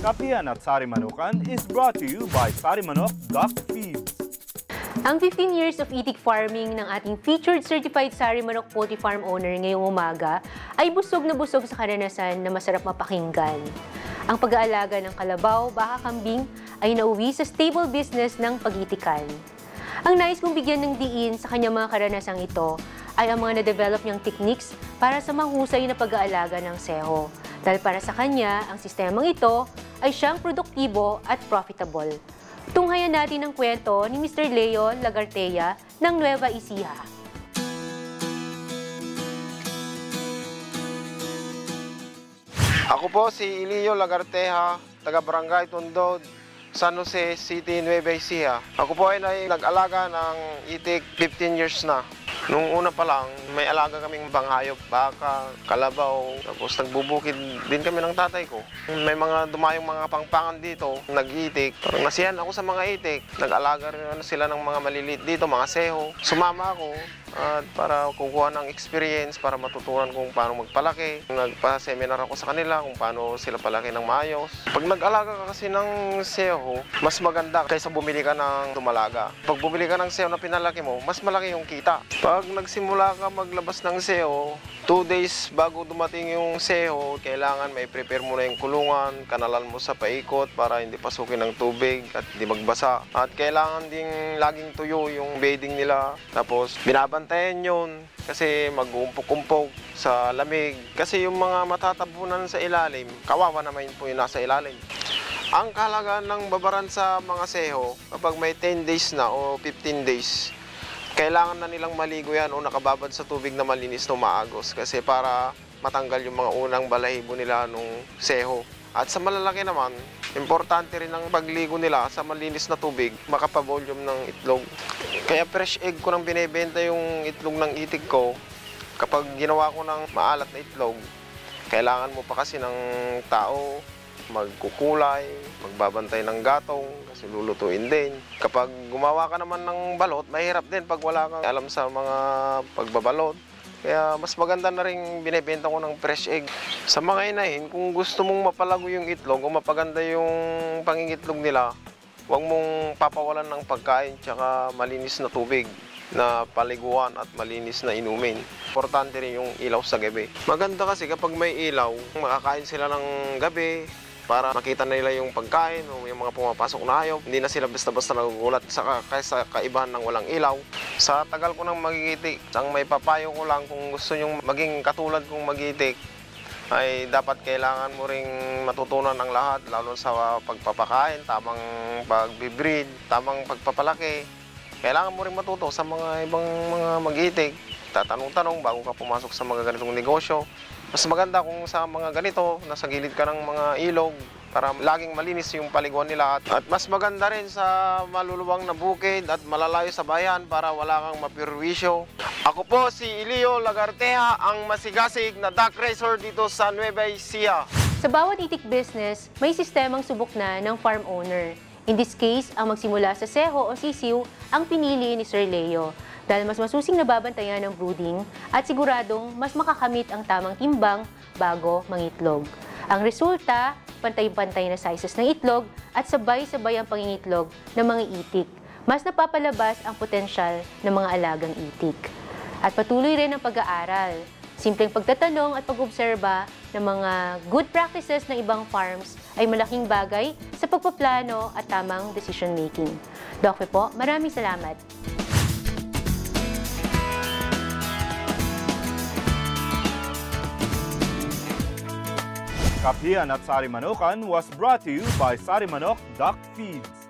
Kapihan at Sari Manukan is brought to you by Sari Manok Duck Feeds. Ang 15 years of itik farming ng ating featured certified Sari Manok Poultry Farm owner ngayong umaga ay busog na busog sa karanasan na masarap mapakinggan. Ang pag-aalaga ng kalabaw, baka, kambing ay nauwi sa stable business ng pag-itikan. Ang nais kong bigyan ng diin sa kanyang mga karanasang ito ay ang mga na-develop niyang techniques para sa mahusay na pag-aalaga ng seho. Dahil para sa kanya, ang sistemang ito ay siyang produktibo at profitable. Tunghayan natin ang kwento ni Mr. Leo Lagartea ng Nueva Ecija. Ako po si Leo Lagartea, taga-Barangay Tundod, San Jose City, Nueva Ecija. Ako po ay nag-alaga ng itik 15 years na. Nung una pa lang, may alaga kaming banghayop, baka, kalabaw, tapos nagbubukid din kami ng tatay ko. May mga dumayong mga pangpangan dito, nag-itik. Nasiyahan ako sa mga itik. Nag-alaga rin sila ng mga maliliit dito, mga seho. Sumama ako at para kukuha ng experience, para matutunan kung paano magpalaki. Nagpa-seminar ako sa kanila kung paano sila palaki ng maayos. Pag nag-alaga ka kasi ng seho, mas maganda kaysa bumili ka ng dumalaga. Pag bumili ka ng seho na pinalaki mo, mas malaki yung kita. Pag nagsimula ka maglabas ng seho, 2 days bago dumating yung seho, kailangan may prepare mo na yung kulungan, kanalan mo sa paikot para hindi pasukin ng tubig at hindi magbasa. At kailangan ding laging tuyo yung bedding nila. Tapos binabantayan yun kasi mag-uumpok-umpok sa lamig. Kasi yung mga matatabunan sa ilalim, kawawa naman po yung nasa ilalim. Ang kahalagaan ng babaran sa mga seho, kapag may 10 days na o 15 days, kailangan na nilang maligo yan o nakababad sa tubig na malinis na umaagos kasi para matanggal yung mga unang balahibo nila nung seho. At sa malalaki naman, importante rin ang pagligo nila sa malinis na tubig, makapavolume ng itlog. Kaya fresh egg ko nang binibenta yung itlog ng itik ko. Kapag ginawa ko ng maalat na itlog, kailangan mo pa kasi ng tao, magkukulay, magbabantay ng gatong kasi lulutuin din. Kapag gumawa ka naman ng balot, mahirap din pag wala kang alam sa mga pagbabalot. Kaya mas maganda na rin binibenta ko ng fresh egg. Sa mga inahin, kung gusto mong mapalago yung itlog o mapaganda yung pangingitlog nila, huwag mong papawalan ng pagkain tsaka malinis na tubig na paliguan at malinis na inumin. Importante rin yung ilaw sa gabi. Maganda kasi kapag may ilaw, makakain sila ng gabi, para makita nila yung pagkain o yung mga pumapasok na hayop. Hindi na sila basta-basta nagugulat kaysa kaibahan ng walang ilaw. Sa tagal ko nang magigitik, ang may papayo ko lang kung gusto nyong maging katulad kong magigitik, ay dapat kailangan mo ring matutunan ang lahat, lalo sa pagpapakain, tamang pagbibreed, tamang pagpapalaki. Kailangan mo ring matuto sa mga ibang mga magigitik. Tatanong-tanong bago ka pumasok sa mga ganitong negosyo. Mas maganda kung sa mga ganito, nasa gilid ka ng mga ilog para laging malinis yung paliguan nila. At mas maganda rin sa maluluwang na bukid at malalayo sa bayan para wala kang mapirwisyo. Ako po si Leo Lagartea, ang masigasig na duck racer dito sa Nueva Ecija. Sa bawat itik business, may sistemang subok na ng farm owner. In this case, ang magsimula sa seho o sisiw ang pinili ni Sir Leo. Dahil mas masusing nababantayan ng brooding at siguradong mas makakamit ang tamang timbang bago mangitlog. Ang resulta, pantay-pantay na sizes ng itlog at sabay-sabay ang pangingitlog ng mga itik. Mas napapalabas ang potensyal ng mga alagang itik. At patuloy rin ang pag-aaral, simpleng pagtatanong at pag-obserba ng mga good practices ng ibang farms ay malaking bagay sa pagpaplano at tamang decision making. Doc po, maraming salamat. Kapihan at Sari Manukan was brought to you by Sari Manok Duck Feeds.